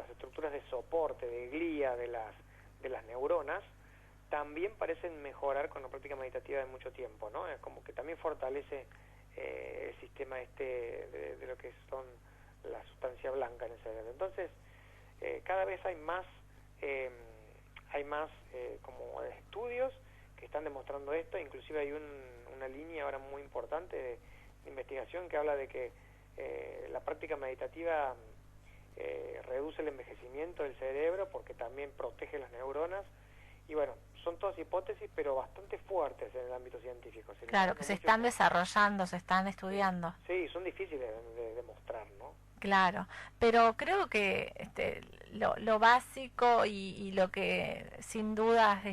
estructuras de soporte, de glía de las neuronas, también parecen mejorar con la práctica meditativa de mucho tiempo, ¿no? Es como que también fortalece el sistema de lo que son la sustancia blanca en el cerebro. Entonces, cada vez hay más como estudios que están demostrando esto. Inclusive hay una línea ahora muy importante de investigación que habla de que la práctica meditativa reduce el envejecimiento del cerebro porque también protege las neuronas. Y bueno, son todas hipótesis, pero bastante fuertes en el ámbito científico. Claro, que se están desarrollando, se están estudiando. Sí, son difíciles de demostrar, ¿no? Claro, pero creo que lo básico y lo que sin dudas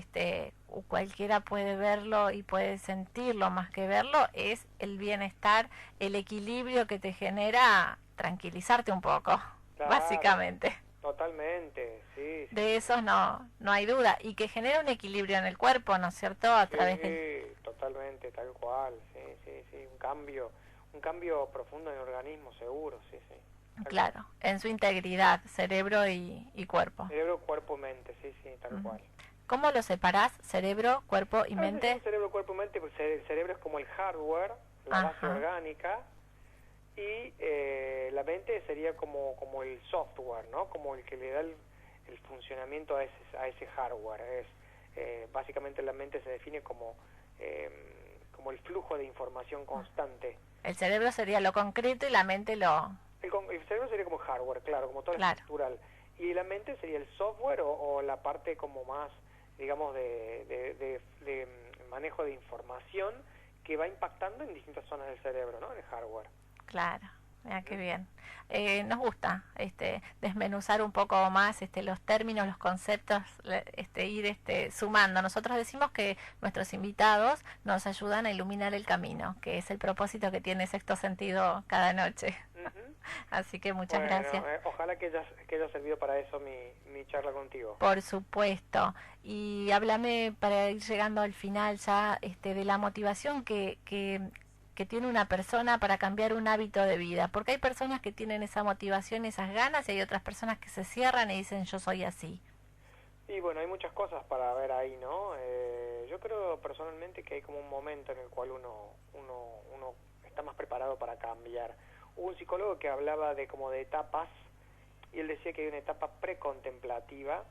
cualquiera puede verlo y puede sentirlo más que verlo es el bienestar, el equilibrio que te genera tranquilizarte un poco, claro, básicamente. Totalmente, sí. De eso no hay duda, y que genera un equilibrio en el cuerpo, ¿no es cierto? A través de... totalmente, tal cual, sí, un cambio profundo en el organismo, seguro, sí. Claro, en su integridad, cerebro y cuerpo. Cerebro, cuerpo, mente, sí, tal cual. ¿Cómo lo separás, cerebro, cuerpo y mente? Cerebro, cuerpo, mente, pues el cerebro es como el hardware, la base orgánica, y la mente sería como el software, ¿no? Como el que le da el funcionamiento a ese hardware. Básicamente la mente se define como el flujo de información constante. El cerebro sería lo concreto y la mente lo... El cerebro sería como hardware, claro, como todo lo estructural. Y la mente sería el software o la parte como más, digamos, de manejo de información que va impactando en distintas zonas del cerebro, ¿no? En el hardware. Claro, mira qué bien. Nos gusta desmenuzar un poco más los términos, los conceptos, ir sumando. Nosotros decimos que nuestros invitados nos ayudan a iluminar el camino, que es el propósito que tiene Sexto Sentido cada noche. Así que muchas Bueno, gracias. ojalá que haya servido para eso mi charla contigo. Por supuesto. Y háblame para ir llegando al final ya de la motivación que tiene una persona para cambiar un hábito de vida. Porque hay personas que tienen esa motivación, esas ganas, y hay otras personas que se cierran y dicen yo soy así. Y bueno, hay muchas cosas para ver ahí, ¿no? Yo creo personalmente que hay como un momento en el cual uno está más preparado para cambiar. Hubo un psicólogo que hablaba de como de etapas, y él decía que hay una etapa precontemplativa,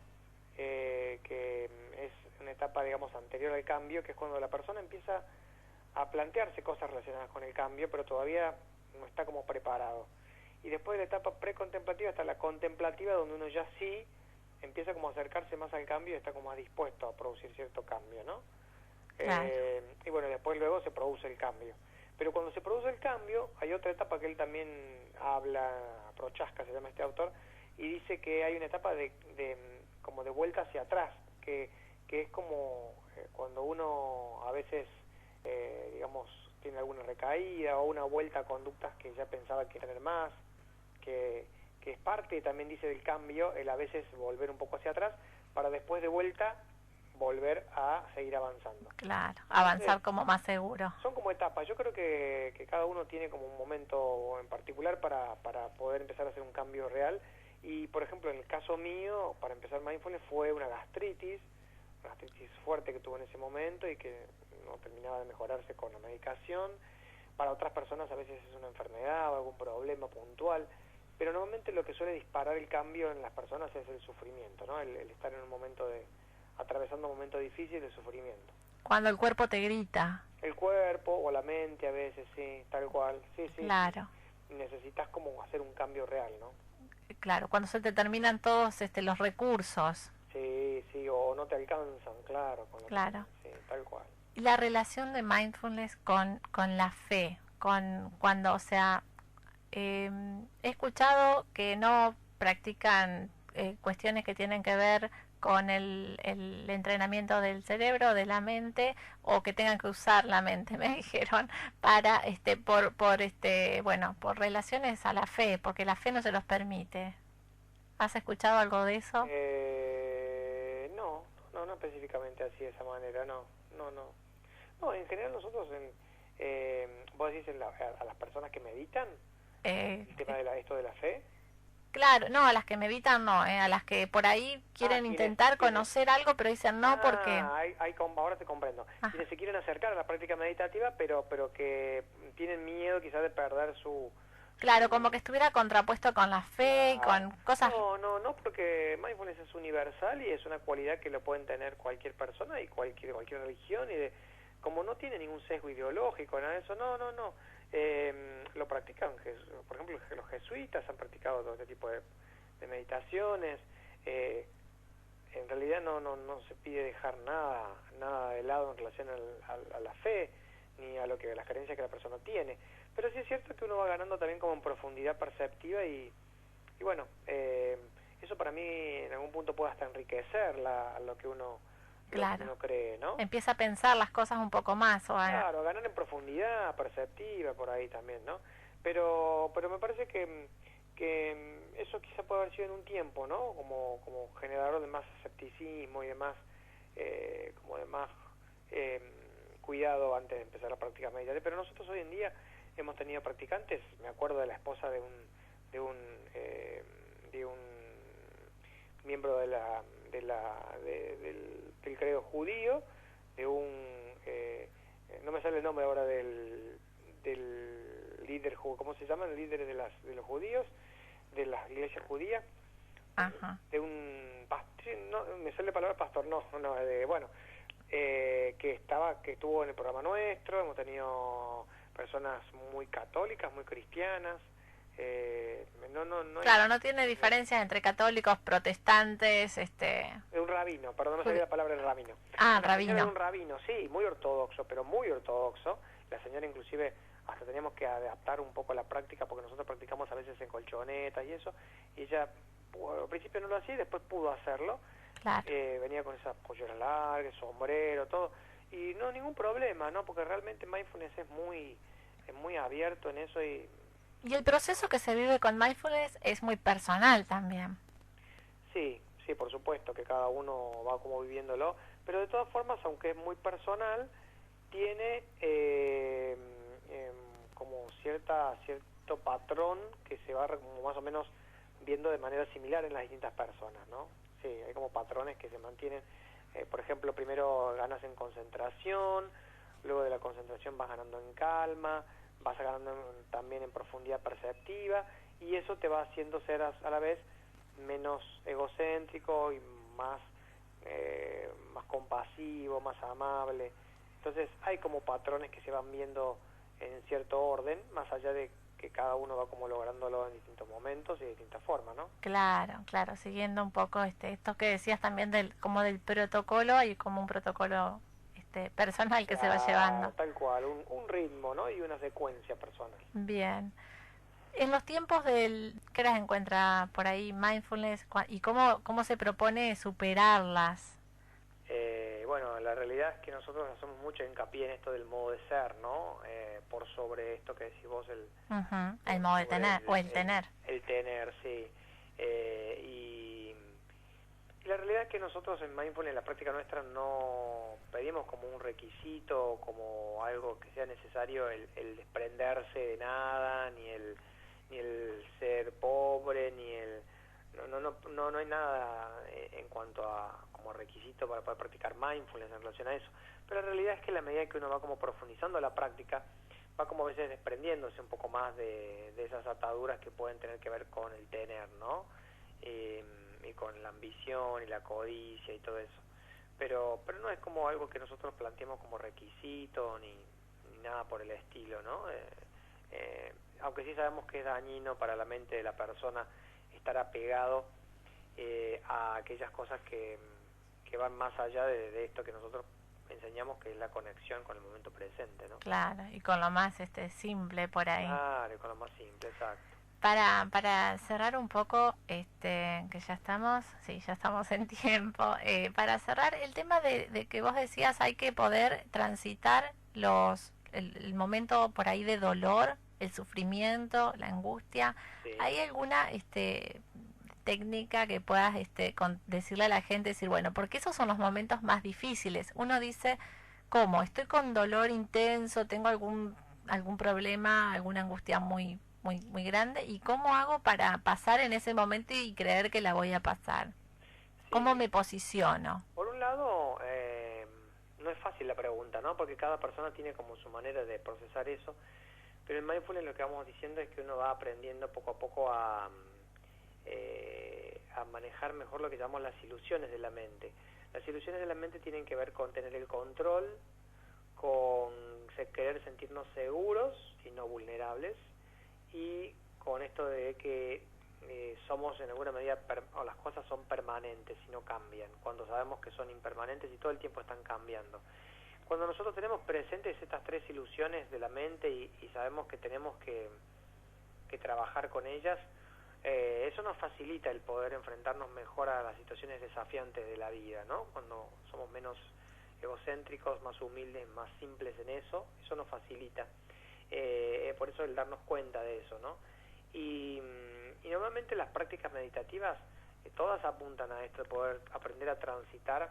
que es una etapa, digamos, anterior al cambio, que es cuando la persona empieza a plantearse cosas relacionadas con el cambio, pero todavía no está como preparado. Y después de la etapa precontemplativa está la contemplativa, donde uno ya sí empieza como a acercarse más al cambio y está como más dispuesto a producir cierto cambio, ¿no? Claro. Y bueno, después luego se produce el cambio. Pero cuando se produce el cambio, hay otra etapa que él también habla, Prochaska se llama este autor, y dice que hay una etapa como de vuelta hacia atrás, que es como cuando uno a veces, digamos, tiene alguna recaída o una vuelta a conductas que ya pensaba que tener más, que es parte, también dice, del cambio, el a veces volver un poco hacia atrás, para después de vuelta volver a seguir avanzando. Claro, avanzar como más seguro. Son como etapas. Yo creo que cada uno tiene como un momento en particular para poder empezar a hacer un cambio real. Y, por ejemplo, en el caso mío, para empezar mindfulness, fue una gastritis fuerte que tuve en ese momento y que no terminaba de mejorarse con la medicación. Para otras personas a veces es una enfermedad o algún problema puntual, pero normalmente lo que suele disparar el cambio en las personas es el sufrimiento, ¿no? El estar en un momento atravesando un momento difícil de sufrimiento. Cuando el cuerpo te grita. El cuerpo o la mente a veces, sí, tal cual, sí. Claro. Necesitas como hacer un cambio real, ¿no? Claro, cuando se te terminan todos los recursos. Sí, o no te alcanzan, claro. Claro. Sí, tal cual. Y la relación de mindfulness con la fe, cuando, o sea, he escuchado que no practican cuestiones que tienen que ver con el entrenamiento del cerebro, de la mente, o que tengan que usar la mente, me dijeron, para por relaciones a la fe, porque la fe no se los permite. ¿Has escuchado algo de eso? No específicamente así de esa manera, no. No, en general nosotros, vos decís a las personas que meditan, el tema de esto de la fe. Claro, no, a las que meditan no, a las que por ahí quieren intentar conocer algo, pero dicen no porque... Ahora te comprendo. Quienes se quieren acercar a la práctica meditativa, pero que tienen miedo quizás de perder su... Claro, como que estuviera contrapuesto con la fe y con cosas... No, porque mindfulness es universal y es una cualidad que lo pueden tener cualquier persona y cualquier religión, y como no tiene ningún sesgo ideológico, nada de eso, no. Lo practican, por ejemplo, los jesuitas han practicado todo este tipo de meditaciones. En realidad no se pide dejar nada de lado en relación a la fe, ni a las creencias que la persona tiene. Pero sí es cierto que uno va ganando también como en profundidad perceptiva y bueno, eso para mí en algún punto puede hasta enriquecer lo que uno cree, ¿no? Empieza a pensar las cosas un poco más. Claro, ganar en profundidad perceptiva por ahí también, ¿no? Pero me parece que eso quizá puede haber sido en un tiempo, ¿no? Como generador de más escepticismo y de más, cuidado antes de empezar la práctica meditativa. Pero nosotros hoy en día hemos tenido practicantes, me acuerdo de la esposa de un miembro del credo judío, no me sale el nombre ahora del líder, ¿cómo se llaman? El líder de los judíos, de la iglesia judía. Ajá. De un pastor, no me sale la palabra pastor, que estuvo en el programa nuestro. Hemos tenido personas muy católicas, muy cristianas. Claro, no tiene diferencias entre católicos, protestantes, Un rabino, perdón, no sabía la palabra del rabino. Rabino. Un rabino, sí, muy ortodoxo, pero muy ortodoxo. La señora inclusive hasta teníamos que adaptar un poco la práctica, porque nosotros practicamos a veces en colchonetas y eso, y ella al principio no lo hacía y después pudo hacerlo. Claro. Venía con esa pollera larga, sombrero, todo, y no ningún problema, ¿no? Porque realmente mindfulness es muy abierto en eso y Y el proceso que se vive con mindfulness es muy personal también. Sí, sí, por supuesto que cada uno va como viviéndolo, pero de todas formas, aunque es muy personal, tiene como cierto patrón que se va como más o menos viendo de manera similar en las distintas personas, ¿no? Sí, hay como patrones que se mantienen. Por ejemplo, primero ganas en concentración, luego de la concentración vas ganando en calma, vas ganando también en profundidad perceptiva, y eso te va haciendo ser a la vez menos egocéntrico y más compasivo, más amable. Entonces hay como patrones que se van viendo en cierto orden, más allá de que cada uno va como lográndolo en distintos momentos y de distintas formas, ¿no? Claro, claro, siguiendo un poco esto que decías también como del protocolo, hay como un protocolo personal que se va llevando. Tal cual, un ritmo, ¿no? Y una secuencia personal. Bien. En los tiempos ¿qué las encuentra por ahí mindfulness y cómo se propone superarlas? Bueno, la realidad es que nosotros hacemos mucho hincapié en esto del modo de ser, ¿no? Por sobre esto que decís vos, el modo de tener, o el tener. El tener, sí. Y la realidad es que nosotros en Mindfulness, en la práctica nuestra, no pedimos como un requisito, como algo que sea necesario el desprenderse de nada, ni el ser pobre, ni el... No hay nada en cuanto a como requisito para poder practicar mindfulness en relación a eso. Pero la realidad es que a la medida que uno va como profundizando la práctica, va como a veces desprendiéndose un poco más de esas ataduras que pueden tener que ver con el tener, ¿no? Y con la ambición y la codicia y todo eso. Pero no es como algo que nosotros planteemos como requisito ni nada por el estilo, ¿no? Aunque sí sabemos que es dañino para la mente de la persona estar apegado a aquellas cosas que van más allá de esto que nosotros enseñamos, que es la conexión con el momento presente, ¿no? Claro, y con lo más simple por ahí. Claro, y con lo más simple, exacto. Para cerrar un poco, que ya estamos en tiempo, para cerrar el tema de que vos decías hay que poder transitar el momento por ahí de dolor, el sufrimiento, la angustia. Sí. ¿Hay alguna técnica que puedas decirle a la gente, decir, bueno, porque esos son los momentos más difíciles? Uno dice, ¿cómo? Estoy con dolor intenso, tengo algún problema, alguna angustia muy grande, y cómo hago para pasar en ese momento y creer que la voy a pasar. Sí. ¿Cómo me posiciono? Por un lado, no es fácil la pregunta, ¿no? Porque cada persona tiene como su manera de procesar eso, pero en Mindfulness lo que vamos diciendo es que uno va aprendiendo poco a poco a manejar mejor lo que llamamos las ilusiones de la mente. Las ilusiones de la mente tienen que ver con tener el control, con querer sentirnos seguros y no vulnerables, y con esto de que somos en alguna medida, o las cosas son permanentes y no cambian, cuando sabemos que son impermanentes y todo el tiempo están cambiando. Cuando nosotros tenemos presentes estas tres ilusiones de la mente y sabemos que tenemos que trabajar con ellas, eso nos facilita el poder enfrentarnos mejor a las situaciones desafiantes de la vida, ¿no? Cuando somos menos egocéntricos, más humildes, más simples en eso nos facilita. Por eso el darnos cuenta de eso, ¿no? Y normalmente las prácticas meditativas todas apuntan a esto, de poder aprender a transitar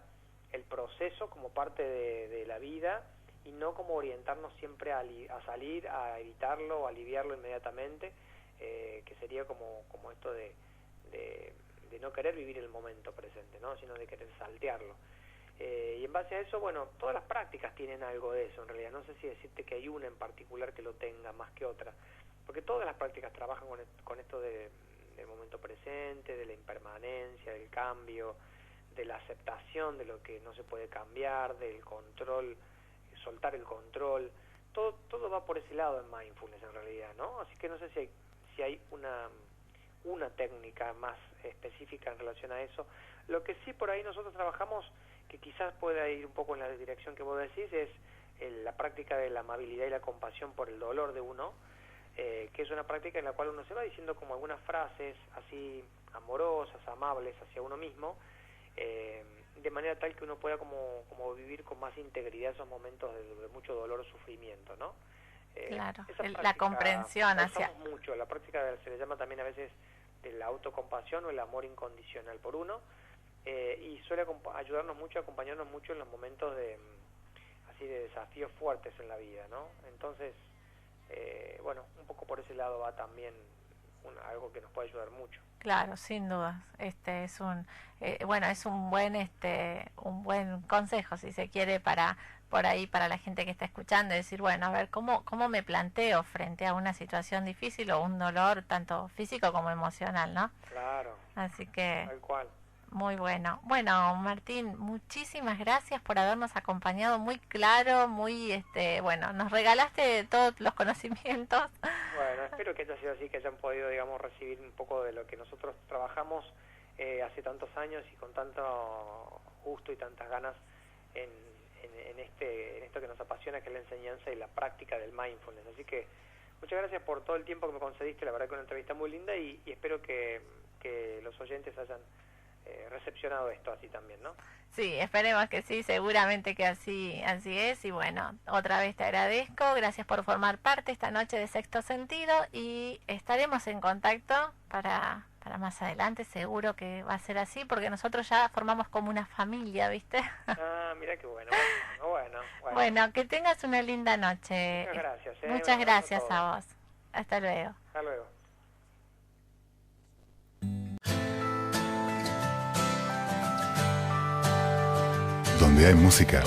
el proceso como parte de la vida y no como orientarnos siempre a salir, a evitarlo o aliviarlo inmediatamente, que sería como esto de no querer vivir el momento presente, ¿no? Sino de querer saltearlo. Y en base a eso, bueno, todas las prácticas tienen algo de eso en realidad. No sé si decirte que hay una en particular que lo tenga más que otra, porque todas las prácticas trabajan con esto del momento presente, de la impermanencia, del cambio, de la aceptación de lo que no se puede cambiar, del control, soltar el control. Todo va por ese lado en Mindfulness en realidad, ¿no? Así que no sé si hay una técnica más específica en relación a eso. Lo que sí por ahí nosotros trabajamos, que quizás pueda ir un poco en la dirección que vos decís, es la práctica de la amabilidad y la compasión por el dolor de uno, que es una práctica en la cual uno se va diciendo como algunas frases así amorosas, amables hacia uno mismo, de manera tal que uno pueda como vivir con más integridad esos momentos de mucho dolor o sufrimiento, ¿no? Claro, la comprensión hacia... mucho la la práctica se le llama también a veces de la autocompasión o el amor incondicional por uno, y suele ayudarnos mucho, acompañarnos mucho en los momentos de desafíos fuertes en la vida, ¿no? Entonces, bueno, un poco por ese lado va también algo que nos puede ayudar mucho. Claro, sin duda. Es un es un buen consejo, si se quiere, para por ahí para la gente que está escuchando, decir, bueno, a ver cómo me planteo frente a una situación difícil o un dolor tanto físico como emocional, ¿no? Claro. Así que tal cual. Muy bueno. Bueno, Martín, muchísimas gracias por habernos acompañado, muy claro, muy nos regalaste todos los conocimientos. Bueno, espero que haya sido así, que hayan podido, digamos, recibir un poco de lo que nosotros trabajamos hace tantos años y con tanto gusto y tantas ganas en esto que nos apasiona, que es la enseñanza y la práctica del mindfulness. Así que muchas gracias por todo el tiempo que me concediste, la verdad que una entrevista muy linda, y espero que los oyentes hayan recepcionado esto así también, ¿no? Sí, esperemos que sí, seguramente que así es. Y bueno, otra vez te agradezco, gracias por formar parte esta noche de Sexto Sentido, y estaremos en contacto para más adelante, seguro que va a ser así, porque nosotros ya formamos como una familia, ¿viste? Ah, mira qué bueno. Bueno, que tengas una linda noche. Muchas gracias. Muchas gracias a vos. Hasta luego. Hasta luego. Donde hay música,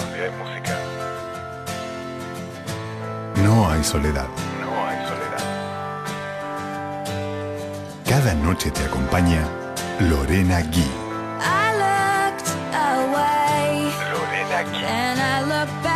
no hay soledad. Cada noche te acompaña Lorena Gui. I looked away, Lorena Gui. and I looked back.